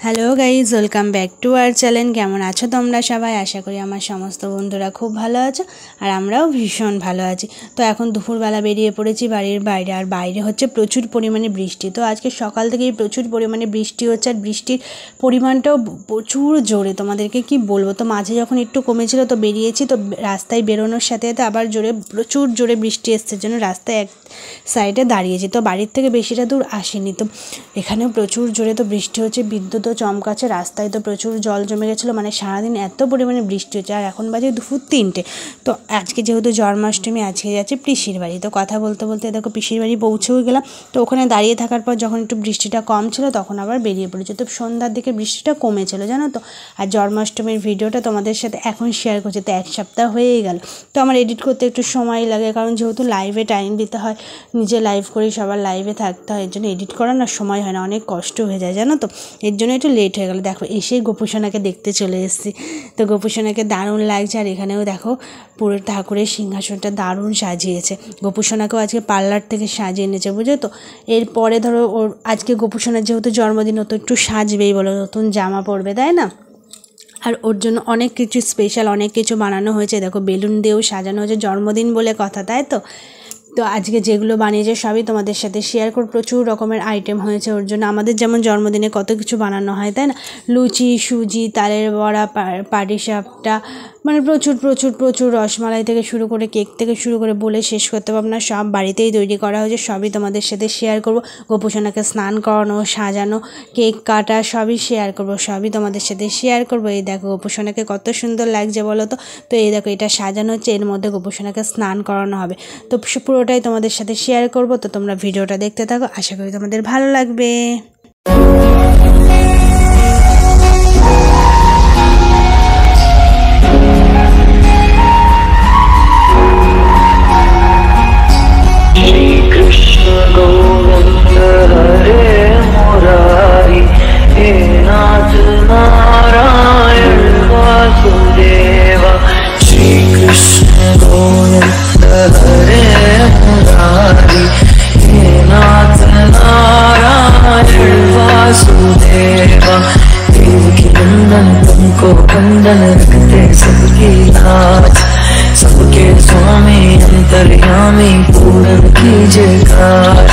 Hello guys, welcome back to our channel. কেমন আছো তোমরা সবাই? আশা করি আমার সমস্ত বন্ধুরা খুব ভালো আছো আর আমরাও ভীষণ ভালো আছি। তো এখন দুপুরবেলা বেরিয়ে পড়েছি বাড়ির বাইরে, আর বাইরে হচ্ছে প্রচুর পরিমাণে বৃষ্টি। তো আজকে সকাল থেকেই প্রচুর পরিমাণে বৃষ্টি হচ্ছে, আর বৃষ্টির পরিমাণটাও প্রচুর জোরে। তোমাদেরকে কি বলবো, তো মাঝে যখন একটু কমেছিল তো বেরিয়েছি, তো রাস্তায় বেরোনোর সাথে সাথে আবার প্রচুর জোরে বৃষ্টি এসছে, জন্য রাস্তায় এক সাইডে দাঁড়িয়েছি। তো বাড়ির থেকে বেশিটা দূর আসেনি, তো এখানেও প্রচুর জোরে তো বৃষ্টি হচ্ছে, বিদ্যুৎ চমকাচ্ছে, রাস্তায় তো প্রচুর জল জমে গেছিলো। মানে সারাদিন এত পরিমাণে বৃষ্টি হচ্ছে, আর এখন বাজে দুপুর 3টে। তো আজকে যেহেতু জন্মাষ্টমী, আজকে যাচ্ছে পিসির বাড়ি। তো কথা বলতে বলতে দেখো পিসির বাড়ি পৌঁছেও গেলাম। তো ওখানে দাঁড়িয়ে থাকার পর যখন একটু বৃষ্টিটা কম ছিল তখন আবার বেরিয়ে পড়েছে। তো সন্ধ্যার দিকে বৃষ্টিটা কমেছিল জানো তো। আর জন্মাষ্টমীর ভিডিওটা তোমাদের সাথে এখন শেয়ার করছি, তো 1 সপ্তাহ হয়েই গেল। তো আমার এডিট করতে একটু সময় লাগে, কারণ যেহেতু লাইভে টাইম দিতে হয়, নিজে লাইভ করি, সবার লাইভে থাকতে হয়, এর জন্য এডিট করার না সময় হয় না, অনেক কষ্ট হয়ে যায় জানো তো। এর জন্য একটু লেট হয়ে গেল। দেখো এসে গোপুসোনাকে দেখতে চলে এসেছি। তো গোপুসোনাকে দারুণ লাগছে, আর এখানেও দেখো পুরো ঠাকুরের সিংহাসনটা দারুণ সাজিয়েছে। গোপুসোনাকেও আজকে পার্লার থেকে সাজিয়ে এনেছে, বুঝো তো। এরপরে ধরো ওর আজকে গোপুসোনার যেহেতু জন্মদিন, ও তো একটু সাজবেই, বলো, নতুন জামা পরবে, তাই না। আর ওর জন্য অনেক কিছু স্পেশাল অনেক কিছু বানানো হয়েছে। দেখো বেলুন দিয়েও সাজানো হয়েছে, জন্মদিন বলে কথা, তাই তো। তো আজকে যেগুলো বানিয়েছে সবই তোমাদের সাথে শেয়ার করব। প্রচুর রকমের আইটেম হয়েছে ওর জন্য। আমাদের যেমন জন্মদিনে কত কিছু বানানো হয়, তাই না। লুচি, সুজি, তালের বড়া, পাটিসাপটা, মানে প্রচুর প্রচুর প্রচুর, রসমালাই থেকে শুরু করে কেক থেকে শুরু করে বলে শেষ করতে পারবো না, সব বাড়িতেই তৈরি করা হয়েছে। সবই তোমাদের সাথে শেয়ার করব। গোপুসোনাকে স্নান করানো, সাজানো, কেক কাটা, সবই শেয়ার করব, সবই তোমাদের সাথে শেয়ার করব। এই দেখো গোপুসোনাকে কত সুন্দর লাগছে বলো তো। তো এই দেখো এটা সাজানো হচ্ছে, এর মধ্যে গোপুসোনাকে স্নান করানো হবে। তো পুরোটাই তোমাদের সাথে শেয়ার করব। তো তোমরা ভিডিওটা দেখতে থাকো, আশা করি তোমাদের ভালো লাগবে। तुमको बंधन रखते सबकी लाज, सबके स्वामी अंतर्यामी पूर्ण कीजिए काज।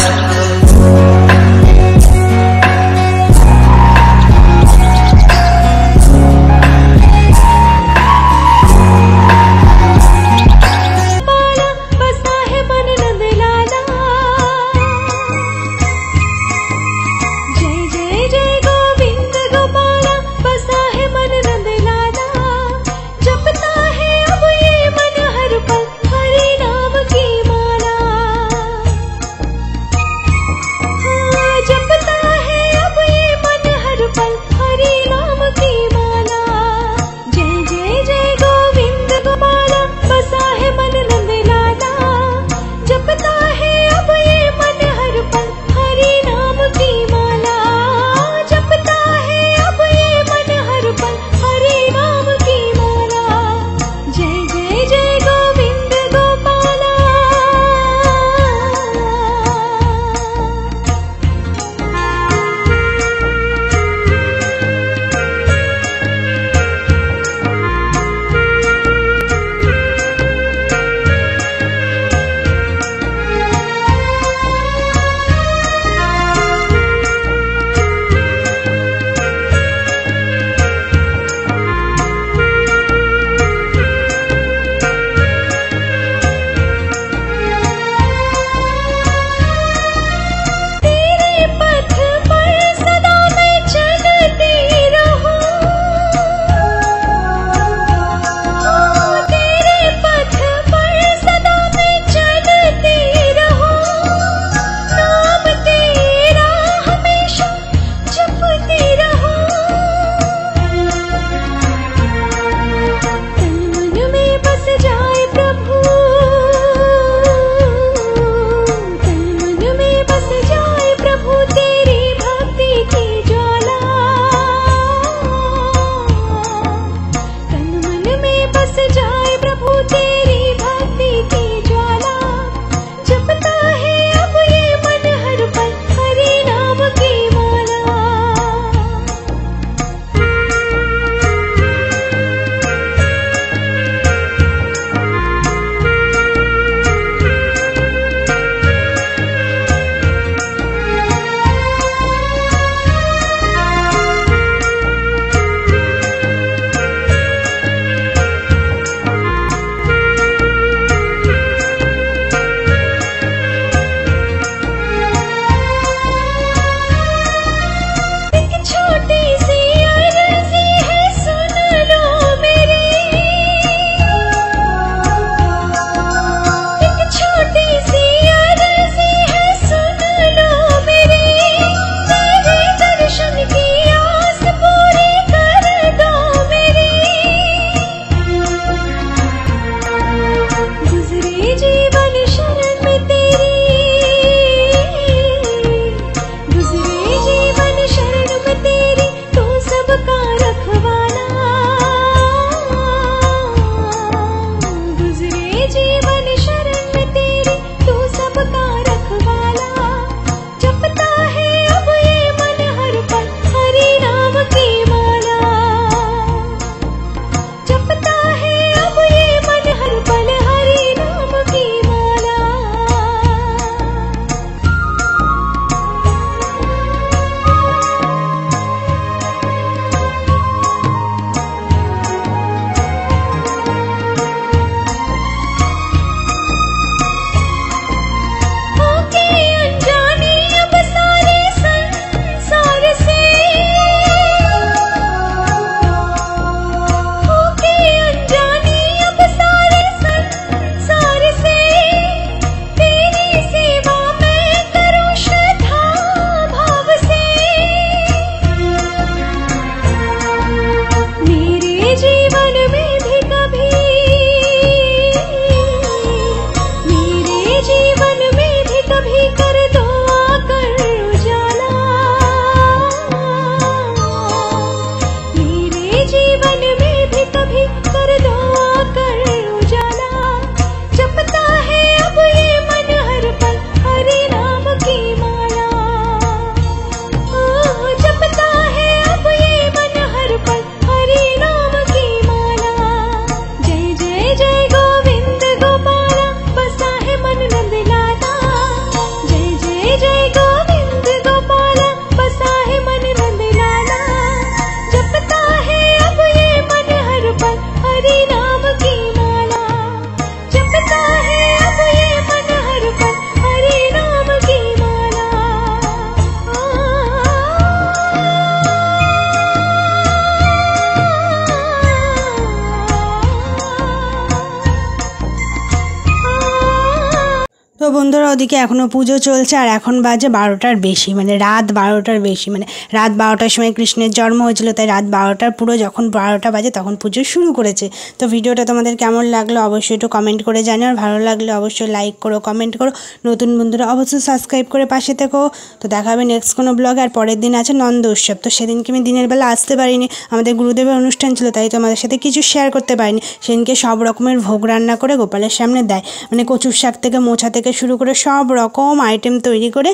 বন্ধুরা ওদিকে এখনও পুজো চলছে আর এখন বাজে 12টার বেশি, মানে রাত 12টার বেশি, মানে রাত 12টার সময় কৃষ্ণের জন্ম হয়েছিল, তাই রাত 12টার পুরো যখন 12টা বাজে তখন পুজো শুরু করেছে। তো ভিডিওটা তোমাদের কেমন লাগলো অবশ্যই একটু কমেন্ট করে জানিও, আর ভালো লাগলে অবশ্যই লাইক করো, কমেন্ট করো, নতুন বন্ধুরা অবশ্যই সাবস্ক্রাইব করে পাশে থেকো। তো দেখা হবে নেক্সট কোনো ব্লগ। আর পরের দিন আছে নন্দ উৎসব, তো সেদিনকে আমি দিনের বেলা আসতে পারিনি, আমাদের গুরুদেবের অনুষ্ঠান ছিল, তাই তোমাদের সাথে কিছু শেয়ার করতে পারিনি। সেদিনকে সব রকমের ভোগ রান্না করে গোপালের সামনে দেয়, মানে কচুর শাক থেকে মোছা থেকে শুরু করে সব রকম আইটেম তৈরি করে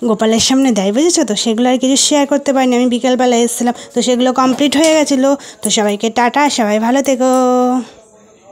গোপালের সামনে দেয়, বুঝেছো? তো সেগুলো আর কিছু শেয়ার করতে পারিনি, আমি বিকেলবেলা এসেছিলাম, তো সেগুলো কমপ্লিট হয়ে গেছিলো। তো সবাইকে টাটা, সবাই ভালো থেকো।